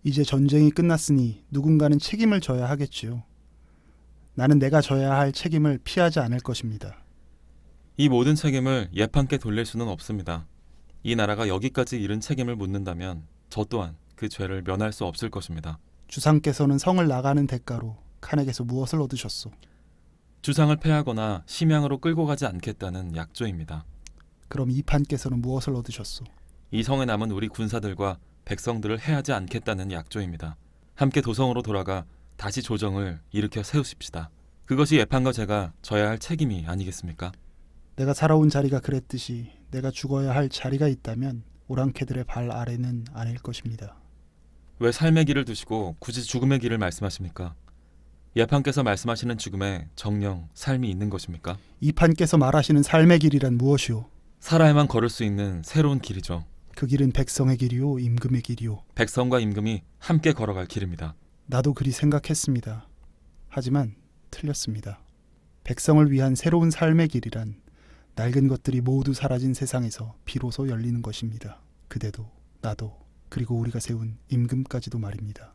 이제 전쟁이 끝났으니 누군가는 책임을 져야 하겠지요. 나는 내가 져야 할 책임을 피하지 않을 것입니다. 이 모든 책임을 예판께 돌릴 수는 없습니다. 이 나라가 여기까지 이른 책임을 묻는다면 저 또한 그 죄를 면할 수 없을 것입니다. 주상께서는 성을 나가는 대가로 칸에게서 무엇을 얻으셨소? 주상을 패하거나 심양으로 끌고 가지 않겠다는 약조입니다. 그럼 이 판께서는 무엇을 얻으셨소? 이 성에 남은 우리 군사들과 백성들을 해하지 않겠다는 약조입니다. 함께 도성으로 돌아가 다시 조정을 일으켜 세우십시다. 그것이 예판과 제가 져야 할 책임이 아니겠습니까? 내가 살아온 자리가 그랬듯이 내가 죽어야 할 자리가 있다면 오랑캐들의 발 아래는 아닐 것입니다. 왜 삶의 길을 두시고 굳이 죽음의 길을 말씀하십니까? 예판께서 말씀하시는 죽음에 정령 삶이 있는 것입니까? 이 판께서 말하시는 삶의 길이란 무엇이오? 살아야만 걸을 수 있는 새로운 길이죠. 그 길은 백성의 길이오, 임금의 길이오. 백성과 임금이 함께 걸어갈 길입니다. 나도 그리 생각했습니다. 하지만 틀렸습니다. 백성을 위한 새로운 삶의 길이란 낡은 것들이 모두 사라진 세상에서 비로소 열리는 것입니다. 그대도 나도 그리고 우리가 세운 임금까지도 말입니다.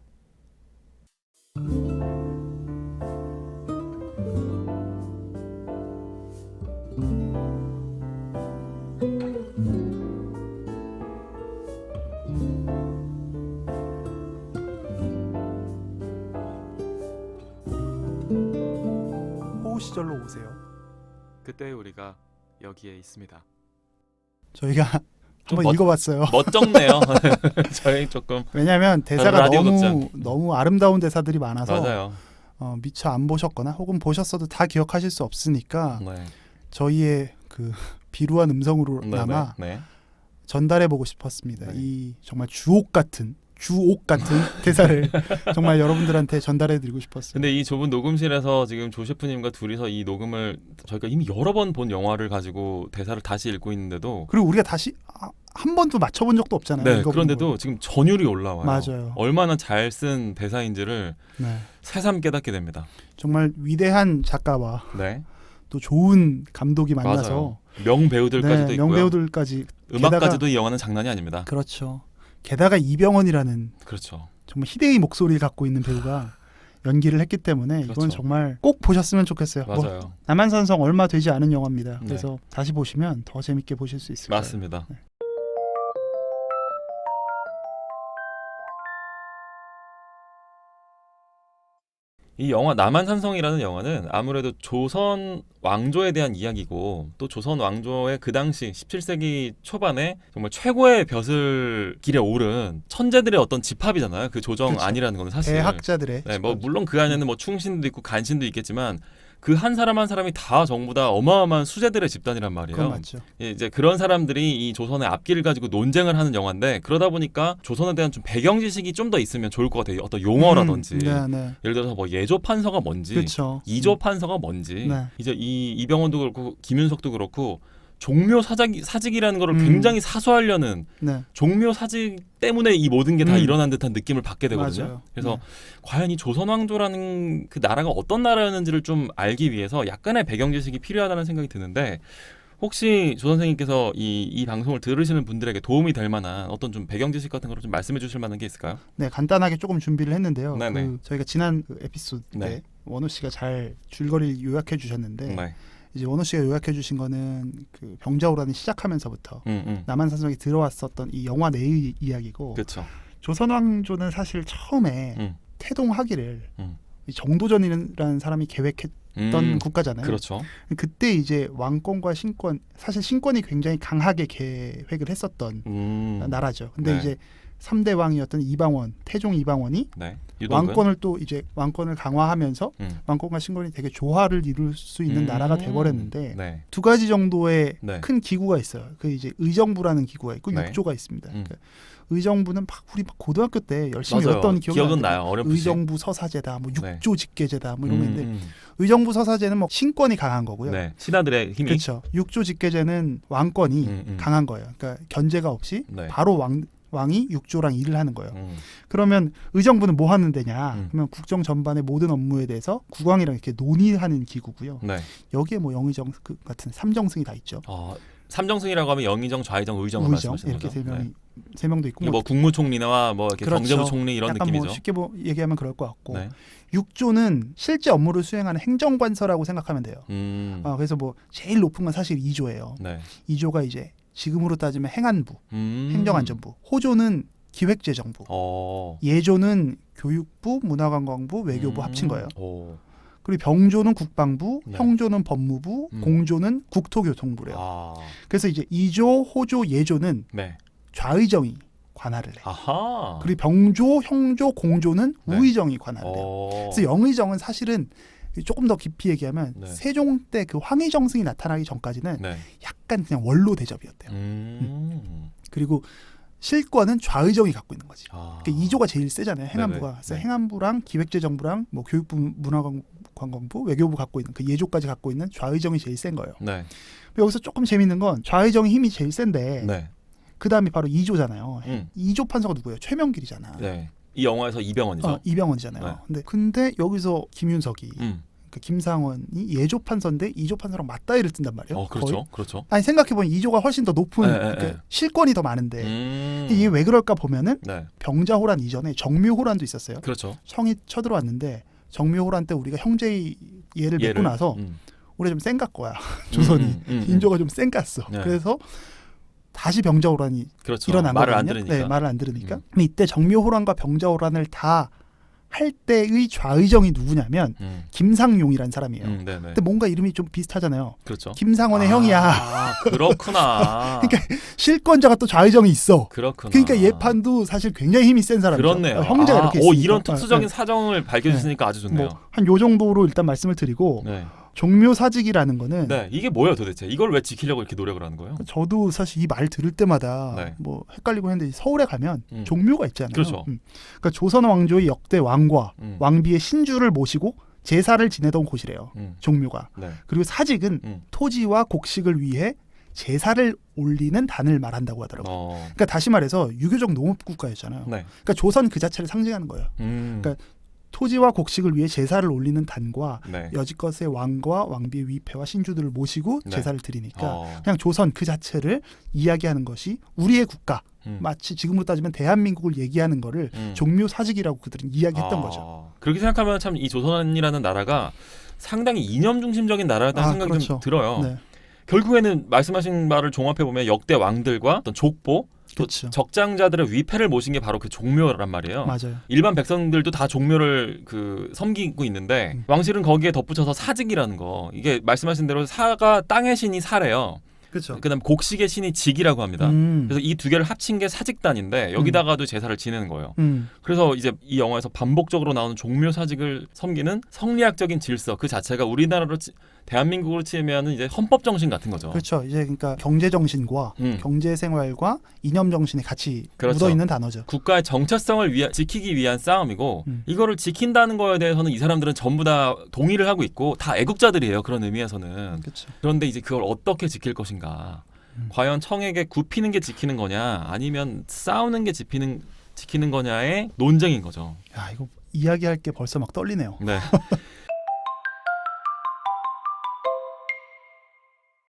호우 시절로 오세요. 그때 우리가 여기에 있습니다. 저희가 좀 한번 읽어봤어요. 멋쩍네요. 저희 조금 왜냐하면 대사가 라디오 너무 아름다운 대사들이 많아서 맞아요. 미처 안 보셨거나 혹은 보셨어도 다 기억하실 수 없으니까 네. 저희의 그 비루한 음성으로나마 네. 전달해보고 싶었습니다. 네. 이 정말 주옥 같은 대사를 정말 여러분들한테 전달해드리고 싶었어요. 근데 이 좁은 녹음실에서 지금 조 셰프님과 둘이서 이 녹음을 저희가 이미 여러 번 본 영화를 가지고 대사를 다시 읽고 있는데도 그리고 우리가 다시 한 번도 맞춰본 적도 없잖아요. 네, 읽어본 그런데도 걸. 지금 전율이 올라와요. 맞아요. 얼마나 잘 쓴 대사인지를 네. 새삼 깨닫게 됩니다. 정말 위대한 작가와 네, 또 좋은 감독이 만나서 맞아요. 명배우들까지도 있고요. 명배우들까지 음악까지도 이 영화는 장난이 아닙니다. 그렇죠. 게다가 이병헌이라는 그렇죠. 정말 희대의 목소리를 갖고 있는 배우가 연기를 했기 때문에 이건 그렇죠. 정말 꼭 보셨으면 좋겠어요. 맞아요. 남한산성 얼마 되지 않은 영화입니다. 네. 그래서 다시 보시면 더 재밌게 보실 수 있을 거예요. 맞습니다. 네. 이 영화 남한산성이라는 영화는 아무래도 조선 왕조에 대한 이야기고 또 조선 왕조의 그 당시 17세기 초반에 정말 최고의 벼슬 길에 오른 천재들의 어떤 집합이잖아요. 그 조정 그렇죠. 안이라는 거는 사실. 대학자들의 네, 뭐 물론 그 안에는 뭐 충신도 있고 간신도 있겠지만 그 한 사람 한 사람이 다 전부 다 어마어마한 수재들의 집단이란 말이에요. 그건 맞죠. 이제 그런 사람들이 이 조선의 앞길을 가지고 논쟁을 하는 영화인데 그러다 보니까 조선에 대한 좀 배경 지식이 좀 더 있으면 좋을 것 같아요. 어떤 용어라든지 네. 예를 들어서 뭐 예조 판서가 뭔지, 그렇죠. 이조 판서가 뭔지, 네. 이제 이 이병헌도 그렇고 김윤석도 그렇고 종묘 사직이라는 거를 음. 굉장히 사수하려는 네. 종묘 사직 때문에 이 모든 게 다 음. 일어난 듯한 느낌을 받게 되거든요. 맞아요. 그래서 네. 과연 이 조선 왕조라는 그 나라가 어떤 나라였는지를 좀 알기 위해서 약간의 배경 지식이 필요하다는 생각이 드는데 혹시 조 선생님께서 이 방송을 들으시는 분들에게 도움이 될 만한 어떤 좀 배경 지식 같은 거를 좀 말씀해 주실 만한 게 있을까요? 네, 간단하게 조금 준비를 했는데요. 네네. 저희가 지난 그 에피소드 때 네. 원호 씨가 잘 줄거리를 요약해 주셨는데 네. 이제 원호 씨가 요약해 주신 거는 그 병자호란이 시작하면서부터 남한산성에 들어왔었던 이 영화 내의 이야기고 그렇죠. 조선 왕조는 사실 처음에 태동하기를 이 정도전이라는 사람이 계획했던 국가잖아요. 그렇죠. 그때 이제 왕권과 신권, 사실 신권이 굉장히 강하게 계획을 했었던 나라죠. 근데 네. 이제 3대 왕이었던 이방원, 태종 이방원이 네. 유동근? 왕권을 또 이제 왕권을 강화하면서 왕권과 신권이 되게 조화를 이룰 수 있는 나라가 돼버렸는데 네. 두 가지 정도의 네. 큰 기구가 있어요. 그 이제 의정부라는 기구가 있고 네. 육조가 있습니다. 그러니까 의정부는 우리 고등학교 때 열심히 맞아요. 외웠던 기억은 나요. 어렴풋이. 의정부 서사제다, 뭐 네. 육조 직계제다, 뭐 이런 거 있는데 의정부 서사제는 뭐 신권이 강한 거고요. 네. 신하들의 힘이. 그렇죠. 육조 직계제는 왕권이 강한 거예요. 그러니까 견제가 없이 네. 바로 왕이 육조랑 일을 하는 거예요. 그러면 의정부는 뭐 하는 데냐? 그러면 국정 전반의 모든 업무에 대해서 국왕이랑 이렇게 논의하는 기구고요. 네. 여기에 뭐 영의정 같은 삼정승이 다 있죠. 삼정승이라고 하면 영의정, 좌의정, 의정을 우의정 말씀하시는 이렇게 거죠. 세 명이 네. 세 명도 있고 이게 뭐 국무총리나 뭐 이렇게 그렇죠. 경제부총리 이런 약간 느낌이죠. 뭐 쉽게 얘기하면 그럴 것 같고 네. 6조는 실제 업무를 수행하는 행정관서라고 생각하면 돼요. 그래서 뭐 제일 높은 건 사실 2조예요. 네. 2조가 이제 지금으로 따지면 행안부, 음. 행정안전부, 호조는 기획재정부, 예조는 교육부, 문화관광부, 외교부 합친 거예요. 오. 그리고 병조는 국방부, 네. 형조는 법무부, 공조는 국토교통부래요. 아. 그래서 이제 2조, 호조, 예조는 네. 좌의정이 관할을 해. 아하. 그리고 병조, 형조, 공조는 네. 우의정이 관할을 해요. 오. 그래서 영의정은 사실은 조금 더 깊이 얘기하면 네. 세종 때 그 황희정승이 나타나기 전까지는 네. 약간 그냥 원로 대접이었대요. 그리고 실권은 좌의정이 갖고 있는 거지. 아. 그러니까 2조가 제일 세잖아요. 행안부가. 네네. 그래서 네. 행안부랑 기획재정부랑 뭐 교육부, 문화관광부, 외교부 갖고 있는 그 예조까지 갖고 있는 좌의정이 제일 센 거예요. 네. 여기서 조금 재밌는 건 좌의정의 힘이 제일 센데 네. 그 다음이 바로 2조잖아요. 음. 2조 판사가 누구예요? 최명길이잖아. 네. 이 영화에서 이병헌이죠. 이병헌이잖아요. 근데 여기서 김윤석이 그러니까 김상원이 예조 판사인데 2조 판사랑 맞다이를 뜬단 말이에요. 그렇죠. 거의. 그렇죠. 아니 생각해보면 2조가 훨씬 더 높은 그러니까 실권이 더 많은데 이게 왜 그럴까 보면은 네. 병자호란 이전에 정묘호란도 있었어요. 그렇죠. 청이 쳐들어왔는데 정묘호란 때 우리가 형제의 예를 맺고 나서 우리가 좀 쌩 깠 거야. 조선이 인조가 좀 쌩 깠어. 네. 그래서 다시 병자호란이 그렇죠. 일어난 말을 거거든요. 안 들으니까. 네, 말을 안 들으니까. 근데 이때 정묘호란과 병자호란을 다 할 때의 좌의정이 누구냐면 김상용이라는 사람이에요. 네네. 근데 뭔가 이름이 좀 비슷하잖아요. 그렇죠. 김상원의 형이야. 아, 그렇구나. 그러니까 실권자가 또 좌의정이 있어. 그렇구나. 그러니까 예판도 사실 굉장히 힘이 센 사람이죠. 그렇네요. 형제가 이렇게 있으니까. 이런 특수적인 사정을 밝혀주시니까 아주 좋네요. 한 요 정도로 일단 말씀을 드리고 네. 종묘사직이라는 거는 네, 이게 뭐예요 도대체? 이걸 왜 지키려고 이렇게 노력을 하는 거예요? 저도 사실 이 말 들을 때마다 네. 뭐 헷갈리고 했는데 서울에 가면 종묘가 있잖아요. 그렇죠. 그러니까 조선 왕조의 역대 왕과 왕비의 신주를 모시고 제사를 지내던 곳이래요. 종묘가. 네. 그리고 사직은 토지와 곡식을 위해 제사를 올리는 단을 말한다고 하더라고요. 그러니까 다시 말해서 유교적 농업국가였잖아요. 네. 그러니까 조선 그 자체를 상징하는 거예요. 그러니까 토지와 곡식을 위해 제사를 올리는 단과 네. 여지껏의 왕과 왕비의 위패와 신주들을 모시고 네. 제사를 드리니까 그냥 조선 그 자체를 이야기하는 것이 우리의 국가 마치 지금으로 따지면 대한민국을 얘기하는 거를 종묘사직이라고 그들은 이야기했던 거죠. 그렇게 생각하면 참 이 조선이라는 나라가 상당히 이념 중심적인 나라라는 생각이 그렇죠. 좀 들어요. 네. 결국에는 말씀하신 말을 종합해 보면 역대 왕들과 어떤 족보 또 그렇죠. 적장자들의 위패를 모신 게 바로 그 종묘란 말이에요. 맞아요. 일반 백성들도 다 종묘를 섬기고 있는데 왕실은 거기에 덧붙여서 사직이라는 거. 이게 말씀하신 대로 사가 땅의 신이 사래요. 그렇죠. 그다음 곡식의 신이 직이라고 합니다. 그래서 이 두 개를 합친 게 사직단인데 여기다가도 제사를 지내는 거예요. 그래서 이제 이 영화에서 반복적으로 나오는 종묘 사직을 섬기는 성리학적인 질서 그 자체가 우리나라로 대한민국으로 치면은 이제 헌법 정신 같은 거죠. 그렇죠. 이제 그러니까 경제 정신과 경제 생활과 이념 정신이 같이 그렇죠. 묻어 있는 단어죠. 국가의 정체성을 지키기 위한 싸움이고 이거를 지킨다는 거에 대해서는 이 사람들은 전부 다 동의를 하고 있고 다 애국자들이에요. 그런 의미에서는. 그렇죠. 그런데 이제 그걸 어떻게 지킬 것인가. 과연 청에게 굽히는 게 지키는 거냐 아니면 싸우는 게 지키는 거냐의 논쟁인 거죠. 야, 이거 이야기할 게 벌써 막 떨리네요. 네.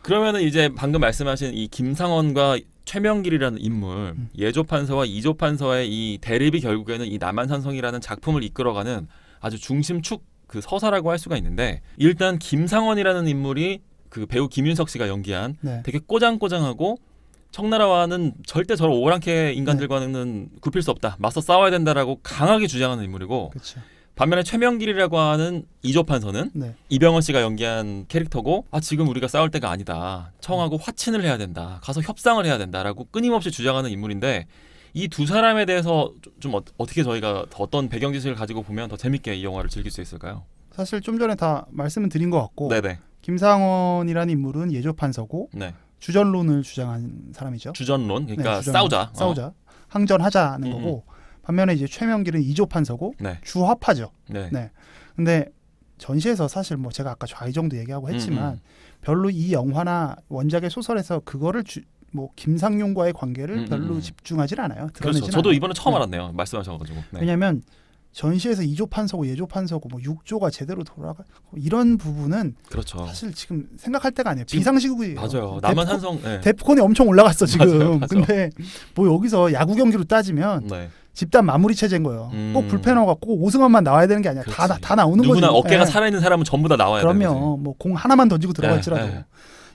그러면은 이제 방금 말씀하신 이 김상원과 최명길이라는 인물, 예조 판서와 이조 판서의 이 대립이 결국에는 이 남한산성이라는 작품을 이끌어가는 아주 중심축 그 서사라고 할 수가 있는데 일단 김상원이라는 인물이 그 배우 김윤석 씨가 연기한 네. 되게 꼬장꼬장하고 청나라와는 절대 저런 오랑캐 인간들과는 굽힐 수 없다. 맞서 싸워야 된다라고 강하게 주장하는 인물이고 그렇죠. 반면에 최명길이라고 하는 이조 판서는 네. 이병헌 씨가 연기한 캐릭터고 지금 우리가 싸울 때가 아니다. 청하고 화친을 해야 된다. 가서 협상을 해야 된다라고 끊임없이 주장하는 인물인데 이 두 사람에 대해서 좀 어떻게 저희가 더 어떤 배경 지식을 가지고 보면 더 재밌게 이 영화를 즐길 수 있을까요? 사실 좀 전에 다 말씀은 드린 것 같고 네네. 김상원이라는 인물은 예조 판서고 네. 주전론을 주장한 사람이죠. 주전론 그러니까 네, 싸우자. 항전하자는 거고 반면에 이제 최명길은 이조 판서고 네. 주화파죠. 네. 네. 근데 전시에서 사실 뭐 제가 아까 좌의정도 얘기하고 했지만 별로 이 영화나 원작의 소설에서 그거를 뭐 김상용과의 관계를 별로 집중하진 않아요. 그렇죠. 저도 이번에 처음 알았네요. 말씀하셔가지고. 네. 왜냐하면 전시에서 2조 판서고 예조 판서고 뭐 6조가 제대로 돌아가 이런 부분은 그렇죠. 사실 지금 생각할 때가 아니에요. 지금- 비상시국이에요. 맞아요. 남한산성. 네. 데프콘이 엄청 올라갔어 지금. 맞아요, 맞아요. 근데 뭐 여기서 야구 경기로 따지면 네. 집단 마무리 체제인 거예요. 꼭 불펜어 갖고 오승환만 나와야 되는 게 아니라 다 그렇지. 나오는 거지. 누구나 어깨가 예. 살아있는 사람은 전부 다 나와야 되는 거지. 그러면 뭐 공 하나만 던지고 들어갈지라도 네.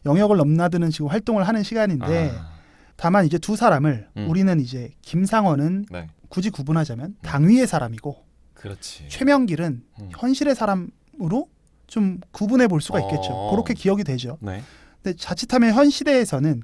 영역을 넘나드는 지금 활동을 하는 시간인데 아, 다만 이제 두 사람을 우리는 이제 김상원은 네. 굳이 구분하자면 당위의 사람이고 그렇지. 최명길은 음. 현실의 사람으로 좀 구분해 볼 수가 있겠죠. 어. 그렇게 기억이 되죠. 네. 근데 자칫하면 현 시대에서는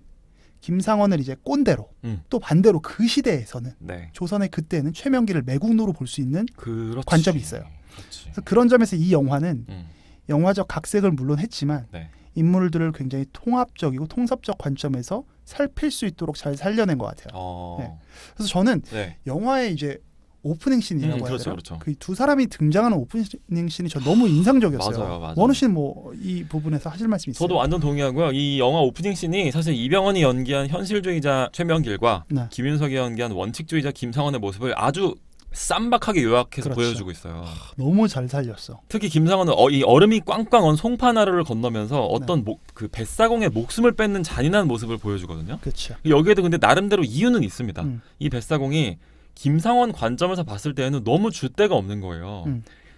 김상원을 이제 꼰대로 또 반대로 그 시대에서는 네. 조선의 그때는 최명길을 매국노로 볼 수 있는 그렇지. 관점이 있어요. 그렇지. 그래서 그런 점에서 이 영화는 음. 영화적 각색을 물론 했지만 네. 인물들을 굉장히 통합적이고 통섭적 관점에서 살필 수 있도록 잘 살려낸 것 같아요. 네. 그래서 저는 네. 영화의 이제 오프닝 씬이라고 해야 그렇죠, 되나? 그렇죠. 그 두 사람이 등장하는 오프닝 씬이 저 너무 인상적이었어요. 맞아요. 원우 씨는 뭐 이 부분에서 하실 말씀 있어요? 저도 완전 동의하고요. 이 영화 오프닝 씬이 사실 이병헌이 연기한 현실주의자 최명길과 네. 김윤석이 연기한 원칙주의자 김상원의 모습을 아주 쌈박하게 요약해서 그렇죠. 보여주고 있어요. 너무 잘 살렸어. 특히 김상원은 이 얼음이 꽝꽝 언 송파나루를 건너면서 어떤 그 뱃사공의 목숨을 뺏는 잔인한 모습을 보여주거든요. 그렇죠. 여기에도 근데 나름대로 이유는 있습니다. 음. 이 뱃사공이 김상원 관점에서 봤을 때에는 너무 줏대가 없는 거예요.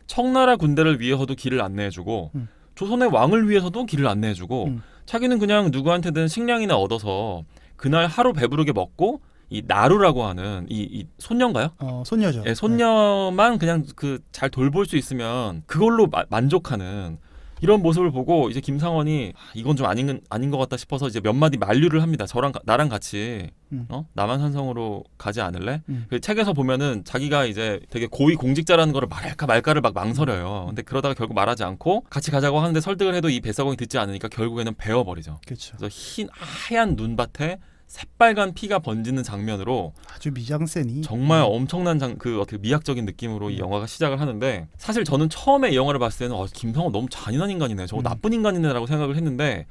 청나라 군대를 위해서도 길을 안내해주고 조선의 왕을 위해서도 길을 안내해주고 자기는 그냥 누구한테든 식량이나 얻어서 그날 하루 배부르게 먹고 이 나루라고 하는 이 손녀인가요? 손녀죠. 예, 손녀만 그냥 그 잘 돌볼 수 있으면 그걸로 만족하는 이런 모습을 보고 이제 김상원이 이건 좀 아닌 것 같다 싶어서 이제 몇 마디 만류를 합니다. 나랑 같이 남한산성으로 가지 않을래? 그 책에서 보면은 자기가 이제 되게 고위 공직자라는 거를 말할까 말까를 막 망설여요. 근데 그러다가 결국 말하지 않고 같이 가자고 하는데 설득을 해도 이 뱃사공이 듣지 않으니까 결국에는 베어버리죠. 그렇죠. 그래서 하얀 눈밭에 새빨간 피가 번지는 장면으로 아주 미장센이 정말 엄청난 그 어떻게 미학적인 느낌으로 이 영화가 시작을 하는데 사실 저는 처음에 이 영화를 봤을 때는 김상원 너무 잔인한 인간이네, 저거 나쁜 인간이네라고 생각을 했는데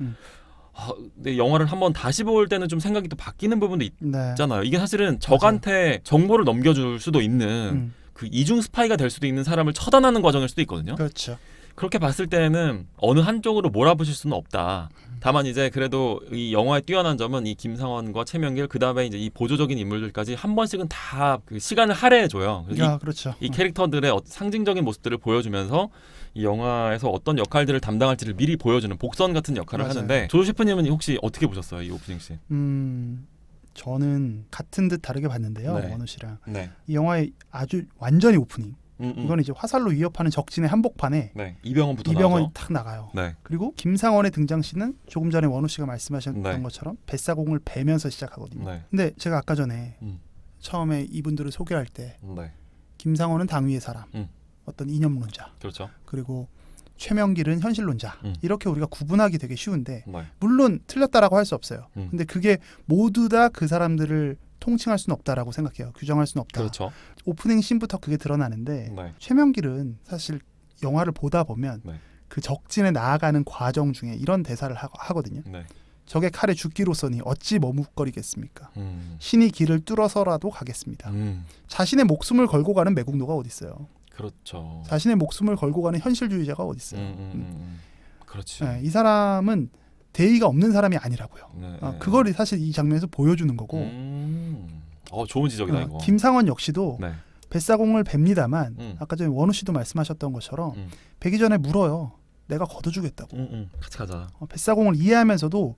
근데 영화를 한번 다시 볼 때는 좀 생각이 또 바뀌는 부분도 네. 있잖아요. 이게 사실은 적한테 정보를 넘겨줄 수도 있는 그 이중 스파이가 될 수도 있는 사람을 처단하는 과정일 수도 있거든요. 그렇죠. 그렇게 봤을 때는 어느 한쪽으로 몰아붙일 수는 없다. 다만 이제 그래도 이 영화의 뛰어난 점은 이 김상원과 최명길 그다음에 이제 이 보조적인 인물들까지 한 번씩은 다 그 시간을 할애해줘요. 그렇죠. 이 캐릭터들의 상징적인 모습들을 보여주면서 이 영화에서 어떤 역할들을 담당할지를 미리 보여주는 복선 같은 역할을 맞아요. 하는데 조 셰프님은 혹시 어떻게 보셨어요? 이 오프닝 씬? 저는 같은 듯 다르게 봤는데요. 네. 원우 씨랑 네. 이 영화의 아주 완전히 오프닝. 이건 이제 화살로 위협하는 적진의 한복판에 네. 이병헌부터 이병헌이 나와서. 탁 나가요. 네. 그리고 김상원의 등장씬은 조금 전에 원우 씨가 말씀하셨던 네. 것처럼 뱃사공을 베면서 시작하거든요. 네. 근데 제가 아까 전에 음. 처음에 이분들을 소개할 때 네. 김상원은 당위의 사람, 어떤 이념론자, 그렇죠. 그리고 최명길은 현실론자 이렇게 우리가 구분하기 되게 쉬운데 네. 물론 틀렸다라고 할 수 없어요. 근데 그게 모두 다 그 사람들을 통칭할 수는 없다라고 생각해요. 규정할 수는 없다. 그렇죠. 오프닝 씬부터 그게 드러나는데 네. 최명길은 사실 영화를 보다 보면 네. 그 적진에 나아가는 과정 중에 이런 대사를 하거든요. 네. 적의 칼에 죽기로서니 어찌 머뭇거리겠습니까? 음. 신이 길을 뚫어서라도 가겠습니다. 자신의 목숨을 걸고 가는 매국노가 어디 있어요? 그렇죠. 자신의 목숨을 걸고 가는 현실주의자가 어디 있어요? 그렇지. 네, 이 사람은 대의가 없는 사람이 아니라고요. 네. 그걸 사실 이 장면에서 보여주는 거고. 좋은 지적이다 이거. 김상원 역시도 네. 뱃사공을 뱁니다만 아까 전에 원우 씨도 말씀하셨던 것처럼 베기 전에 물어요. 내가 걷어주겠다고. 같이 가자. 뱃사공을 이해하면서도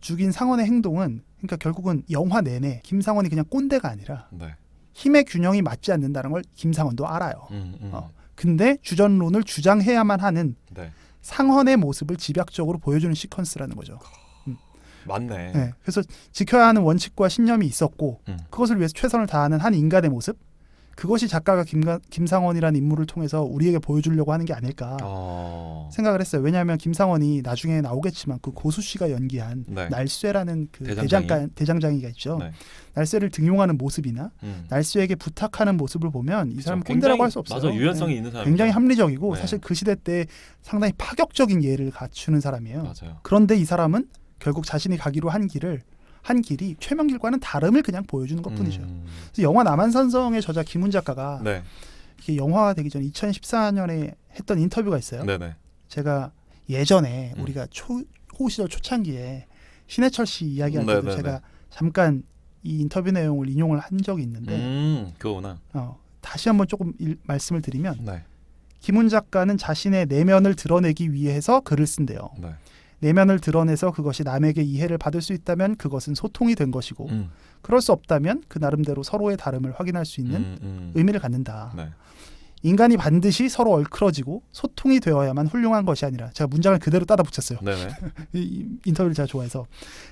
죽인 상원의 행동은 그러니까 결국은 영화 내내 김상원이 그냥 꼰대가 아니라 네. 힘의 균형이 맞지 않는다는 걸 김상원도 알아요. 근데 주전론을 주장해야만 하는 네. 상헌의 모습을 집약적으로 보여주는 시퀀스라는 거죠. 맞네. 네, 그래서 지켜야 하는 원칙과 신념이 있었고 그것을 위해서 최선을 다하는 한 인간의 모습, 그것이 작가가 김상원이라는 인물을 통해서 우리에게 보여주려고 하는 게 아닐까 생각을 했어요. 왜냐하면 김상원이 나중에 나오겠지만 그 고수 씨가 연기한 네. 날쇠라는 그 대장장이. 대장장이가 있죠. 네. 날쇠를 등용하는 모습이나 날쇠에게 부탁하는 모습을 보면 이 사람은 꼰대라고 할 수 없어요. 맞아, 유연성이 있는 사람. 굉장히 합리적이고 네. 사실 그 시대 때 상당히 파격적인 예를 갖추는 사람이에요. 맞아요. 그런데 이 사람은 결국 자신이 가기로 한 길이 최명길과는 다름을 그냥 보여주는 것뿐이죠. 그래서 영화 남한산성의 저자 김훈 작가가 네. 이게 영화가 되기 전 2014년에 했던 인터뷰가 있어요. 네네. 제가 예전에 음. 우리가 호우 시절 초창기에 신해철 씨 이야기할 때도 네네네. 제가 잠깐 이 인터뷰 내용을 인용을 한 적이 있는데 그거구나. 다시 한번 조금 말씀을 드리면 네. 김훈 작가는 자신의 내면을 드러내기 위해서 글을 쓴대요. 네. 내면을 드러내서 그것이 남에게 이해를 받을 수 있다면 그것은 소통이 된 것이고 음. 그럴 수 없다면 그 나름대로 서로의 다름을 확인할 수 있는 의미를 갖는다. 네. 인간이 반드시 서로 얼클어지고 소통이 되어야만 훌륭한 것이 아니라 제가 문장을 그대로 따다 붙였어요. 네네. 이 인터뷰를 제가 좋아해서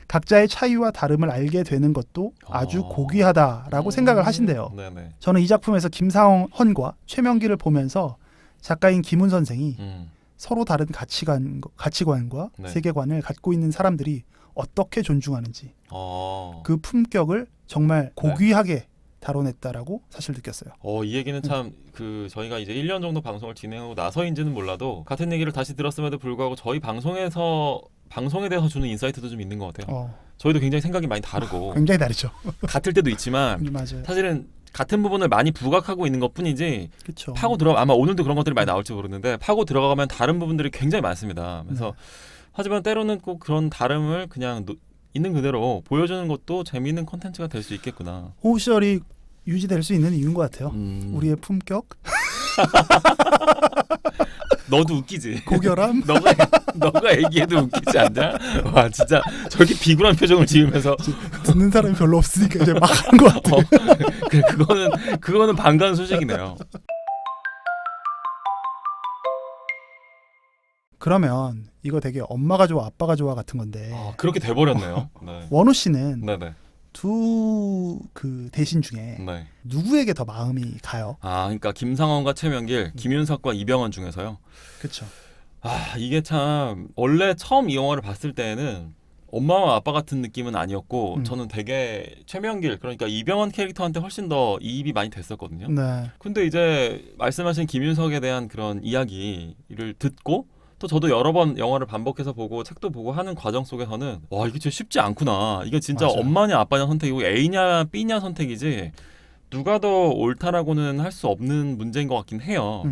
각자의 차이와 다름을 알게 되는 것도 아주 어. 고귀하다라고 생각을 하신대요. 네네. 저는 이 작품에서 김상헌과 최명기를 보면서 작가인 김훈 선생이 서로 다른 가치관과 네. 세계관을 갖고 있는 사람들이 어떻게 존중하는지 그 품격을 정말 고귀하게 다뤄냈다라고 사실 느꼈어요. 이 얘기는 참 저희가 이제 1년 정도 방송을 진행하고 나서인지는 몰라도 같은 얘기를 다시 들었음에도 불구하고 저희 방송에 대해서 주는 인사이트도 좀 있는 것 같아요. 저희도 굉장히 생각이 많이 다르고 굉장히 다르죠. 같을 때도 있지만 맞아요. 사실은 같은 부분을 많이 부각하고 있는 것뿐이지 그렇죠. 아마 오늘도 그런 것들이 많이 나올지 모르는데 파고 들어가면 다른 부분들이 굉장히 많습니다. 그래서 하지만 때로는 꼭 그런 다름을 그냥 있는 그대로 보여주는 것도 재미있는 콘텐츠가 될 수 있겠구나. 호우 시절이 유지될 수 있는 이유인 것 같아요. 우리의 품격, 너도 웃기지. 고결함. 너가 얘기해도 웃기지 않냐? 와 진짜 저렇게 비굴한 표정을 지으면서 듣는 사람이 별로 없으니까 이제 막 하는 것 같아요. 그래, 그거는 반가운 소식이네요. 그러면 이거 되게 엄마가 좋아 아빠가 좋아 같은 건데 그렇게 돼버렸네요. 네. 원우 씨는 네네. 두 그 대신 중에 네. 누구에게 더 마음이 가요? 그러니까 김상헌과 최명길, 김윤석과 이병헌 중에서요. 그렇죠. 이게 참 원래 처음 이 영화를 봤을 때는 엄마와 아빠 같은 느낌은 아니었고 저는 되게 최명길 그러니까 이병헌 캐릭터한테 훨씬 더 이입이 많이 됐었거든요. 네. 근데 이제 말씀하신 김윤석에 대한 그런 이야기를 듣고 또 저도 여러 번 영화를 반복해서 보고 책도 보고 하는 과정 속에서는 와 이게 진짜 쉽지 않구나. 이게 진짜 맞아요. 엄마냐 아빠냐 선택이고 A냐 B냐 선택이지 누가 더 옳다라고는 할 수 없는 문제인 것 같긴 해요.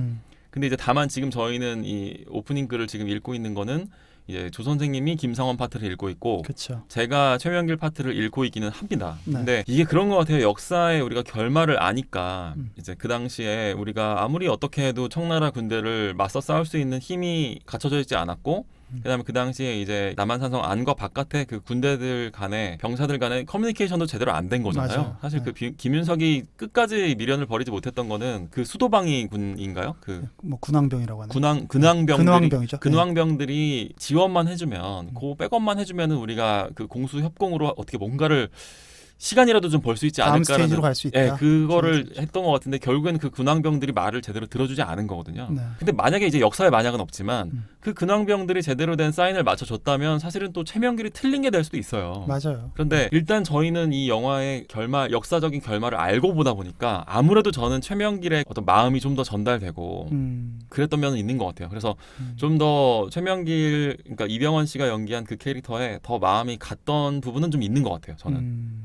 근데 이제 다만 지금 저희는 이 오프닝 글을 지금 읽고 있는 거는 이제 조 선생님이 김상헌 파트를 읽고 있고 그렇죠. 제가 최명길 파트를 읽고 있기는 합니다. 네. 근데 이게 그런 것 같아요. 역사에 우리가 결말을 아니까 이제 그 당시에 우리가 아무리 어떻게 해도 청나라 군대를 맞서 싸울 수 있는 힘이 갖춰져 있지 않았고 그다음에 그 당시에 이제 남한산성 안과 바깥에 그 군대들 간에 병사들 간에 커뮤니케이션도 제대로 안 된 거잖아요. 맞아요. 사실 네. 그 김윤석이 끝까지 미련을 버리지 못했던 거는 그 수도방위 군인가요? 그 뭐 군왕병이라고 하는. 근황병들이 근황병이죠. 지원만 해주면 그 백업만 해주면은 우리가 그 공수 협공으로 어떻게 뭔가를 시간이라도 좀 벌 수 있지 다음 않을까라는 스테이지로 갈 수 있다. 그거를 했던 것 같은데 결국에는 그 근황병들이 말을 제대로 들어주지 않은 거거든요. 네. 근데 만약에 이제 역사의 만약은 없지만 그 근황병들이 제대로 된 사인을 맞춰줬다면 사실은 또 최명길이 틀린 게 될 수도 있어요. 맞아요. 그런데 일단 저희는 이 영화의 역사적인 결말을 알고 보다 보니까 아무래도 저는 최명길의 어떤 마음이 좀 더 전달되고 그랬던 면은 있는 것 같아요. 그래서 좀 더 최명길, 그러니까 이병헌 씨가 연기한 그 캐릭터에 더 마음이 갔던 부분은 좀 있는 것 같아요. 저는.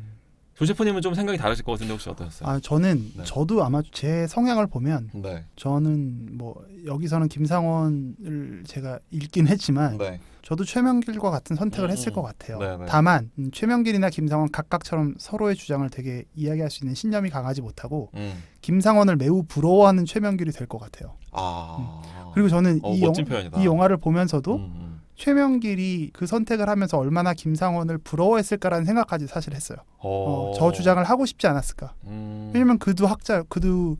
조셰프님은 좀 생각이 다르실 것 같은데 혹시 어떠셨어요? 저는 네. 저도 아마 제 성향을 보면 네. 저는 뭐 여기서는 김상헌을 제가 읽긴 했지만 네. 저도 최명길과 같은 선택을 했을 것 같아요. 네네. 다만 최명길이나 김상헌 각각처럼 서로의 주장을 되게 이야기할 수 있는 신념이 강하지 못하고 김상헌을 매우 부러워하는 최명길이 될 것 같아요. 그리고 저는 멋진 표현이다. 이 영화를 보면서도 최명길이 그 선택을 하면서 얼마나 김상헌을 부러워했을까라는 생각까지 사실 했어요. 저 주장을 하고 싶지 않았을까. 왜냐면 그도 그렇죠.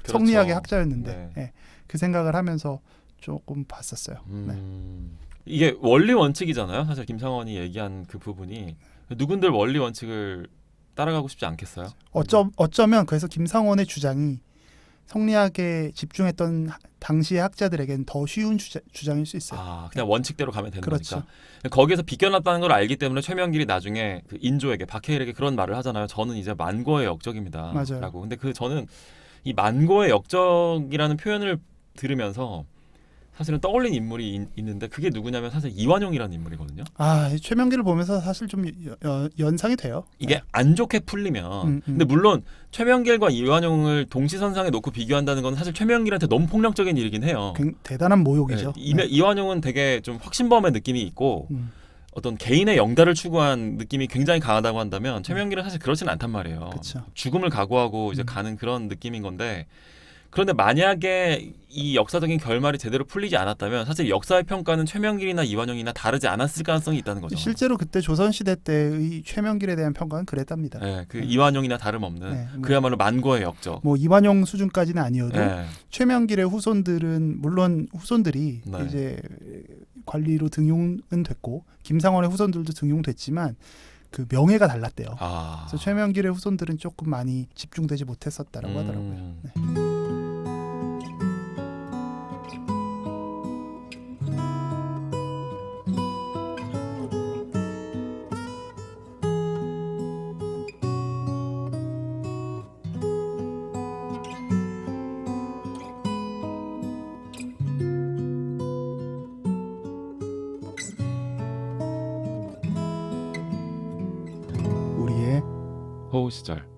성리학의 학자였는데 네. 그 생각을 하면서 조금 봤었어요. 네. 이게 원리 원칙이잖아요. 사실 김상헌이 얘기한 그 부분이 누군들 원리 원칙을 따라가고 싶지 않겠어요? 어쩌면 그래서 김상헌의 주장이 성리학에 집중했던 당시의 학자들에겐 더 쉬운 주장일 수 있어요. 그냥 원칙대로 가면 되는 그렇죠. 거니까. 거기에서 비껴났다는 걸 알기 때문에 최명길이 나중에 그 인조에게 박해일에게 그런 말을 하잖아요. 저는 이제 만고의 역적입니다. 맞아요. 라고. 근데 저는 이 만고의 역적이라는 표현을 들으면서 사실은 떠올린 인물이 있는데 그게 누구냐면 사실 이완용이라는 인물이거든요. 아, 최명기를 보면서 사실 좀 연상이 돼요. 이게 안 좋게 풀리면 음. 근데 물론 최명길과 이완용을 동시선상에 놓고 비교한다는 건 사실 최명길한테 너무 폭력적인 일이긴 해요. 대단한 모욕이죠. 이완용은 되게 좀 확신범의 느낌이 있고 음, 어떤 개인의 영달을 추구한 느낌이 굉장히 강하다고 한다면 최명길은 사실 그렇지는 않단 말이에요. 그쵸. 죽음을 각오하고 이제 가는 그런 느낌인 건데 그런데 만약에 이 역사적인 결말이 제대로 풀리지 않았다면 사실 역사의 평가는 최명길이나 이완용이나 다르지 않았을 가능성이 있다는 거죠. 실제로 그때 조선시대 때의 최명길에 대한 평가는 그랬답니다. 네, 그 이완용이나 다름없는 네, 뭐, 그야말로 만고의 역적. 뭐 이완용 수준까지는 아니어도 네. 최명길의 후손들은 물론 후손들이 네. 이제 관리로 등용은 됐고 김상원의 후손들도 등용됐지만 그 명예가 달랐대요. 그래서 최명길의 후손들은 조금 많이 집중되지 못했었다라고 하더라고요. 네. 우리의 호우 시절.